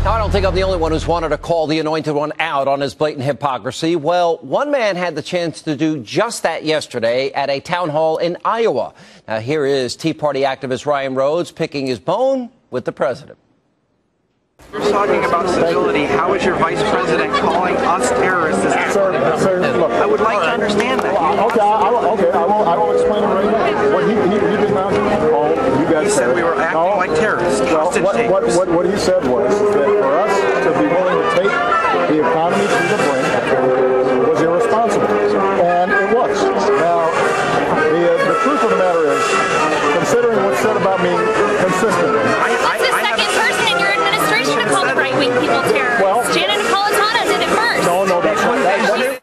Now, I don't think I'm the only one who's wanted to call the Anointed One out on his blatant hypocrisy. Well, one man had the chance to do just that yesterday at a town hall in Iowa. Now, here is Tea Party activist Ryan Rhodes picking his bone with the president. We're talking about civility. How is your vice president calling us terrorists? Sir, look, I would like to understand that. I will explain it right now. What he did not call you guys. He said we were acting like terrorists. What he said was that for us to be willing to take the economy to the brink was irresponsible, and it was. Now, the truth of the matter is, considering what's said about me consistently. What's the second person in your administration to call the right-wing people terrorists? Well, Janet Napolitano did it first. No, that's right.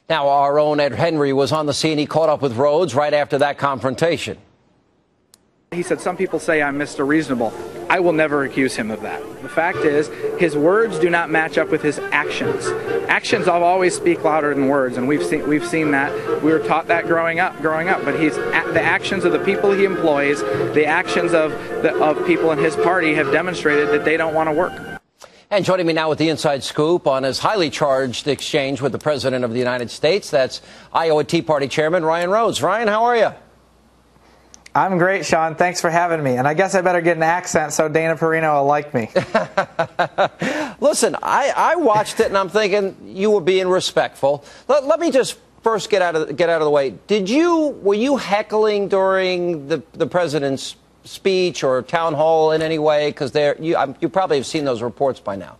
Now, our own Ed Henry was on the scene. He caught up with Rhodes right after that confrontation. He said, some people say I'm Mr. Reasonable. I will never accuse him of that. The fact is, his words do not match up with his actions. Actions always speak louder than words, and we've seen that. We were taught that growing up. But the actions of the people he employs, the actions of people in his party have demonstrated that they don't want to work. And joining me now with the inside scoop on his highly charged exchange with the President of the United States, that's Iowa Tea Party Chairman Ryan Rhodes. Ryan, how are you? I'm great, Sean. Thanks for having me. And I guess I better get an accent so Dana Perino will like me. Listen, I watched it and I'm thinking you were being respectful. Let me just first get out of the way. Were you heckling during the president's speech or town hall in any way? Because you probably have seen those reports by now.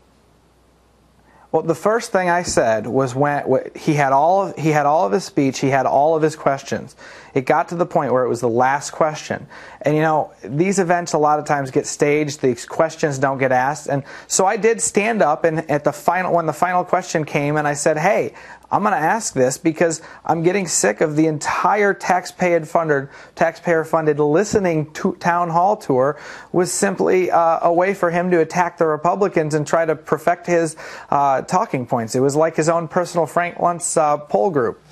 Well, the first thing I said was when he had all of his speech, he had all of his questions. It got to the point where it was the last question. And, you know, these events a lot of times get staged. These questions don't get asked. And so I did stand up and when the final question came and I said, hey, I'm going to ask this because I'm getting sick of the entire taxpayer-funded listening town hall tour was simply a way for him to attack the Republicans and try to perfect his talking points. It was like his own personal Frank Luntz poll group.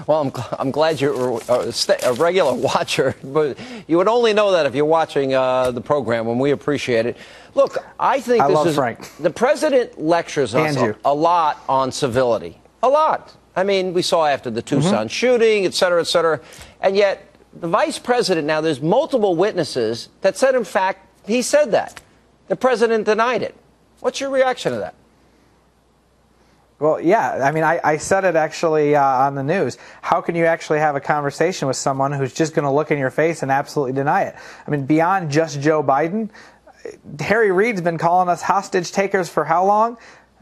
Well, I'm glad you're a regular watcher, but you would only know that if you're watching the program, and we appreciate it. Look, I think I love Frank. The president lectures us a lot on civility. A lot. I mean, we saw after the Tucson shooting, et cetera, and yet the vice president, now there's multiple witnesses that said, in fact, he said that. The president denied it. What's your reaction to that? Well, yeah, I mean, I said it actually on the news. How can you actually have a conversation with someone who's just going to look in your face and absolutely deny it? I mean, beyond just Joe Biden, Harry Reid's been calling us hostage takers for how long?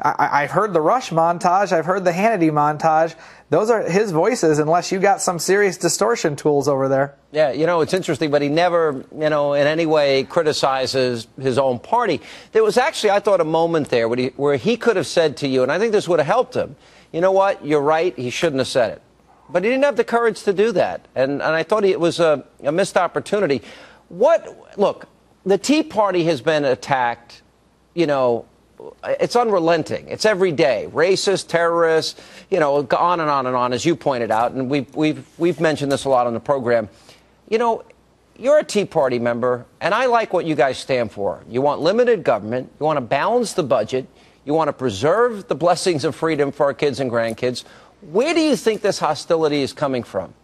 I've heard the Rush montage. I've heard the Hannity montage. Those are his voices, unless you got some serious distortion tools over there. Yeah, you know, it's interesting, but he never, in any way criticizes his own party. There was actually, I thought, a moment there where he could have said to you, and I think this would have helped him, you know what, you're right, he shouldn't have said it. But he didn't have the courage to do that, and I thought it was a missed opportunity. Look, the Tea Party has been attacked, it's unrelenting. It's every day. Racist, terrorists, on and on and on, as you pointed out. And we've mentioned this a lot on the program. You're a Tea Party member, and I like what you guys stand for. You want limited government. You want to balance the budget. You want to preserve the blessings of freedom for our kids and grandkids. Where do you think this hostility is coming from?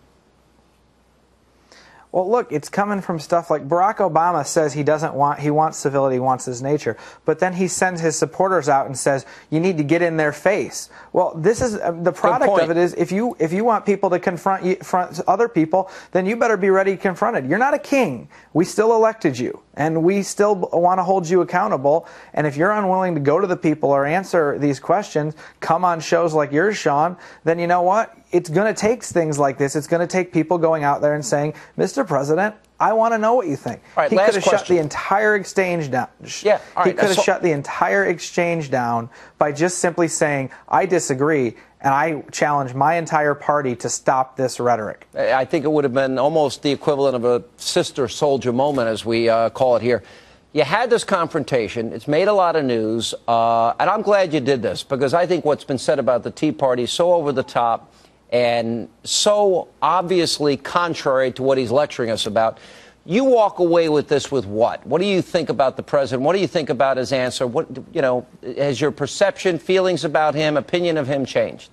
Well, look, it's coming from stuff like Barack Obama says he wants civility, he wants his nature, but then he sends his supporters out and says, you need to get in their face. Well, this is the product of it is if you want people to confront other people, then you better be ready to confront it. You're not a king. We still elected you, and we still want to hold you accountable. And if you're unwilling to go to the people or answer these questions, come on shows like yours, Sean, then you know what? It's going to take things like this. It's going to take people going out there and saying, Mr. President, I want to know what you think. All right, he could have shut the entire exchange down. Yeah, all right, he could have shut the entire exchange down by just simply saying, I disagree, and I challenge my entire party to stop this rhetoric. I think it would have been almost the equivalent of a sister soldier moment, as we call it here. You had this confrontation. It's made a lot of news, and I'm glad you did this, because I think what's been said about the Tea Party is so over the top and so obviously contrary to what he's lecturing us about. You walk away with this with what? What do you think about the president? What do you think about his answer? What, you know, has your perception, feelings about him, opinion of him changed?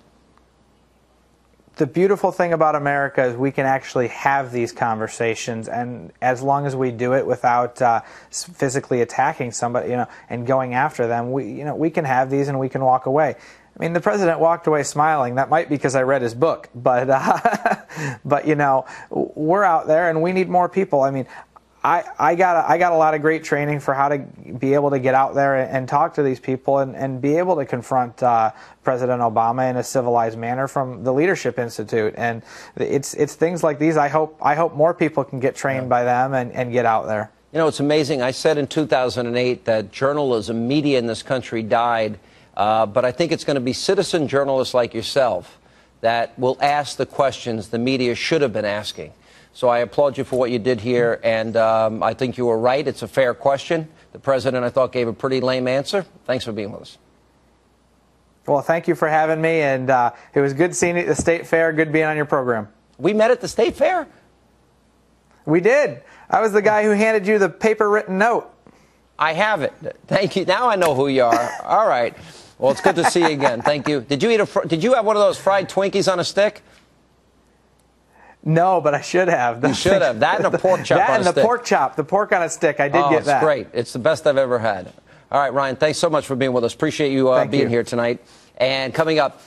The beautiful thing about America is we can actually have these conversations, and as long as we do it without physically attacking somebody, you know, and going after them, we can have these and we can walk away. I mean, the president walked away smiling. That might be because I read his book, but but you know, we're out there and we need more people. I mean, I got a lot of great training for how to be able to get out there and talk to these people and be able to confront President Obama in a civilized manner from the Leadership Institute. And it's things like these. I hope more people can get trained by them and get out there. You know, it's amazing. I said in 2008 that journalism, media in this country died, but I think it's going to be citizen journalists like yourself that will ask the questions the media should have been asking. So I applaud you for what you did here, and I think you were right. It's a fair question. The president, I thought, gave a pretty lame answer. Thanks for being with us. Well, thank you for having me, and it was good seeing you at the State Fair, good being on your program. We met at the State Fair? We did. I was the guy who handed you the paper-written note. I have it. Thank you. Now I know who you are. All right. Well, it's good to see you again. Thank you. Did you have one of those fried Twinkies on a stick? No, but I should have. You should have. That and a pork chop on a stick. That and the pork chop. The pork on a stick. I did get that. It's great. It's the best I've ever had. All right, Ryan, thanks so much for being with us. Appreciate you being here tonight. And coming up,